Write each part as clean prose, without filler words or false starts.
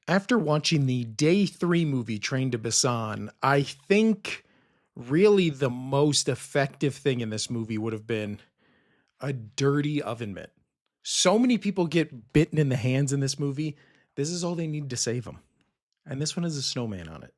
After watching the day 3 movie Train to Busan, I think really the most effective thing in this movie would have been a dirty oven mitt. So many people get bitten in the hands in this movie. This is all they need to save them. And this one has a snowman on it.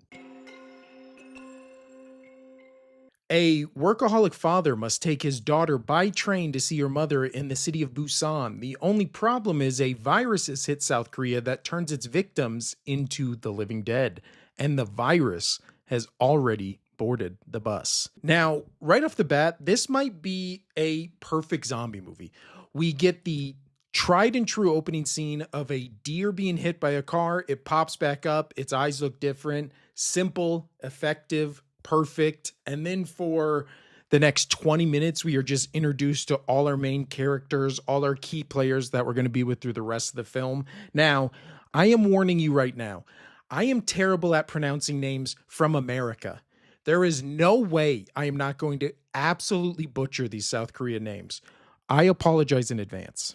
A workaholic father must take his daughter by train to see her mother in the city of Busan. The only problem is a virus has hit South Korea that turns its victims into the living dead. And the virus has already boarded the bus. Now, right off the bat, this might be a perfect zombie movie. We get the tried and true opening scene of a deer being hit by a car. It pops back up. Its eyes look different. Simple, effective, perfect. And then for the next 20 minutes, we are just introduced to all our main characters, all our key players that we're going to be with through the rest of the film. Now, I am warning you right now. I am terrible at pronouncing names from America. There is no way I am not going to absolutely butcher these South Korean names. I apologize in advance.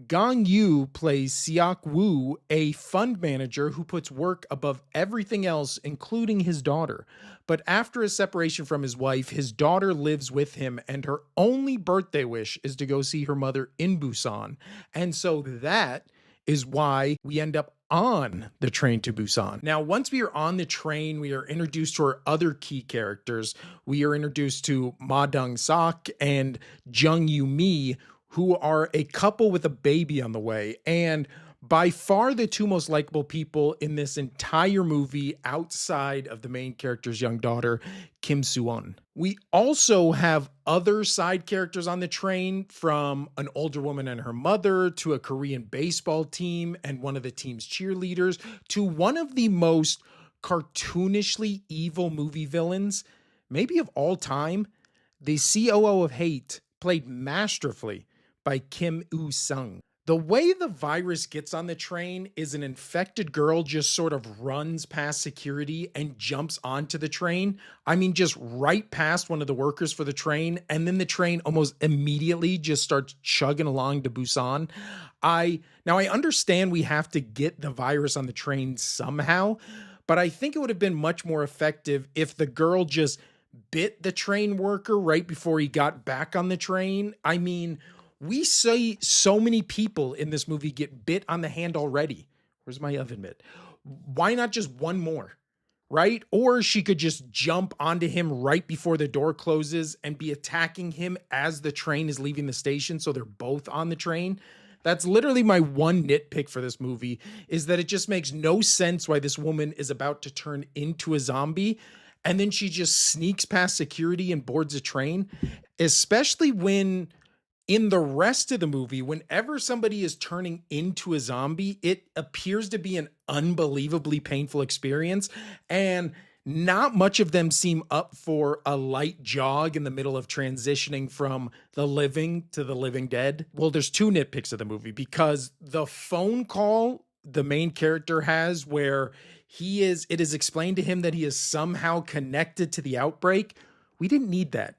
Gong Yu plays Seok Woo, a fund manager who puts work above everything else, including his daughter. But after a separation from his wife, his daughter lives with him, and her only birthday wish is to go see her mother in Busan. And so that is why we end up on the train to Busan. Now, once we are on the train, we are introduced to our other key characters. We are introduced to Ma Dong-sak and Jung Yu-mi, who are a couple with a baby on the way, and by far the two most likable people in this entire movie outside of the main character's young daughter, Kim Soo-won. We also have other side characters on the train, from an older woman and her mother to a Korean baseball team and one of the team's cheerleaders to one of the most cartoonishly evil movie villains, maybe of all time, the COO of Hate, played masterfully by Kim Woo-sung. The way the virus gets on the train is an infected girl just sort of runs past security and jumps onto the train. I mean, just right past one of the workers for the train, and then the train almost immediately just starts chugging along to Busan. I understand we have to get the virus on the train somehow, but I think it would have been much more effective if the girl just bit the train worker right before he got back on the train. I mean, we see so many people in this movie get bit on the hand already. Where's my oven mitt? Why not just one more, right? Or she could just jump onto him right before the door closes and be attacking him as the train is leaving the station, so they're both on the train. That's literally my one nitpick for this movie, is that it just makes no sense why this woman is about to turn into a zombie, and then she just sneaks past security and boards a train, especially when in the rest of the movie, whenever somebody is turning into a zombie, it appears to be an unbelievably painful experience, and not much of them seem up for a light jog in the middle of transitioning from the living to the living dead. Well, there's two nitpicks of the movie, because the phone call the main character has where it is explained to him that he is somehow connected to the outbreak. We didn't need that.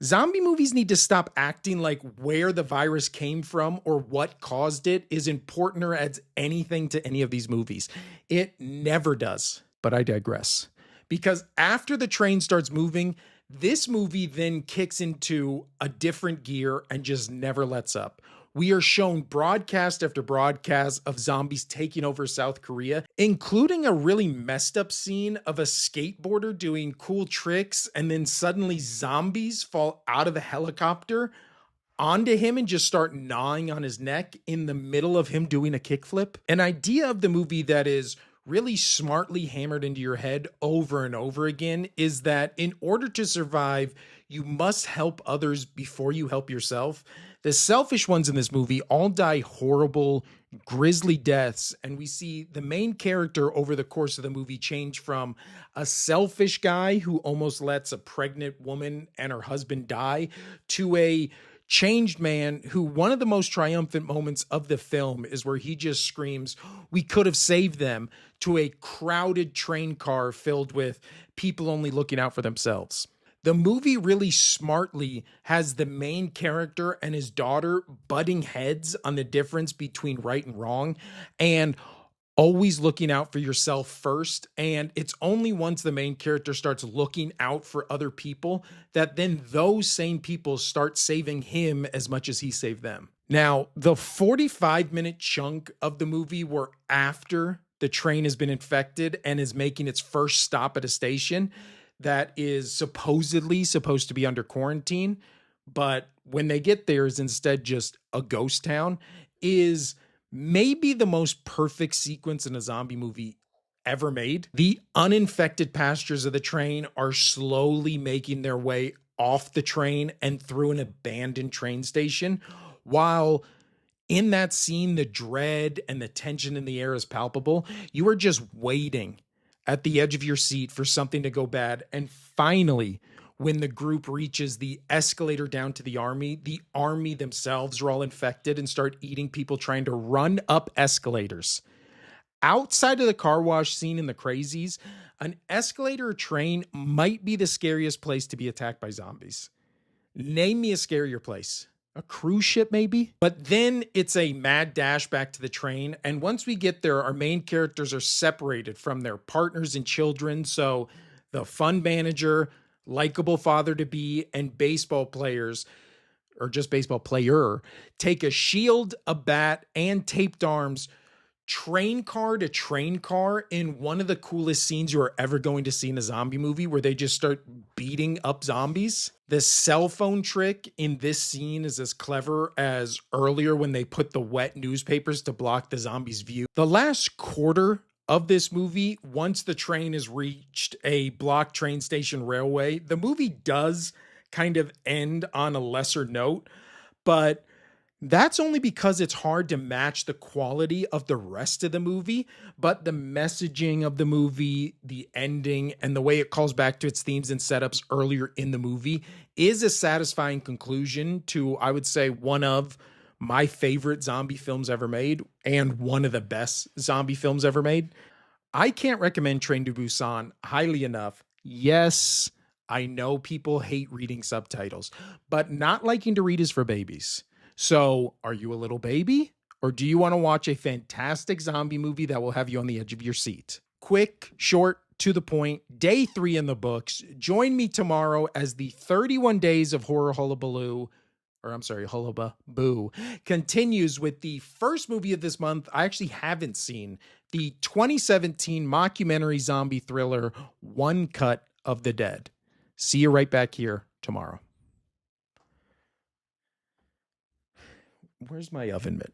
Zombie movies need to stop acting like where the virus came from or what caused it is important or adds anything to any of these movies. It never does. But I digress. Because after the train starts moving, this movie then kicks into a different gear and just never lets up. We are shown broadcast after broadcast of zombies taking over South Korea, including a really messed up scene of a skateboarder doing cool tricks, and then suddenly zombies fall out of a helicopter onto him and just start gnawing on his neck in the middle of him doing a kickflip. An idea of the movie that is really smartly hammered into your head over and over again is that in order to survive, you must help others before you help yourself. The selfish ones in this movie all die horrible, grisly deaths, and we see the main character over the course of the movie change from a selfish guy who almost lets a pregnant woman and her husband die to a changed man who, one of the most triumphant moments of the film is where he just screams, "We could have saved them," to a crowded train car filled with people only looking out for themselves. The movie really smartly has the main character and his daughter butting heads on the difference between right and wrong. And always looking out for yourself first. And it's only once the main character starts looking out for other people that then those same people start saving him as much as he saved them. Now, the 45-minute chunk of the movie where after the train has been infected and is making its first stop at a station that is supposedly supposed to be under quarantine, but when they get there is instead just a ghost town, is maybe the most perfect sequence in a zombie movie ever made. The uninfected passengers of the train are slowly making their way off the train and through an abandoned train station, while in that scene, the dread and the tension in the air is palpable. You are just waiting at the edge of your seat for something to go bad. And finally, when the group reaches the escalator down to the army themselves are all infected and start eating people trying to run up escalators. Outside of the car wash scene in the crazies, an escalator or train might be the scariest place to be attacked by zombies. Name me a scarier place. A cruise ship, maybe? But then it's a mad dash back to the train. And once we get there, our main characters are separated from their partners and children. So the fun manager, likable father to be, and baseball players, or just baseball player, take a shield, a bat, and taped arms, train car to train car in one of the coolest scenes you are ever going to see in a zombie movie, where they just start beating up zombies. The cell phone trick in this scene is as clever as earlier when they put the wet newspapers to block the zombies' view. The last quarter of this movie, once the train has reached a blocked train station railway, the movie does kind of end on a lesser note, but that's only because it's hard to match the quality of the rest of the movie, but the messaging of the movie, the ending, and the way it calls back to its themes and setups earlier in the movie is a satisfying conclusion to, I would say, one of my favorite zombie films ever made and one of the best zombie films ever made. I can't recommend Train to Busan highly enough. Yes, I know people hate reading subtitles, but not liking to read is for babies. So, are you a little baby? Or do you want to watch a fantastic zombie movie that will have you on the edge of your seat? Quick, short, to the point, day 3 in the books. Join me tomorrow as the 31 Days of Horror Hullabaloo, or I'm sorry, Hullaboo, continues with the first movie of this month I actually haven't seen, the 2017 mockumentary zombie thriller, One Cut of the Dead. See you right back here tomorrow. Where's my oven mitt?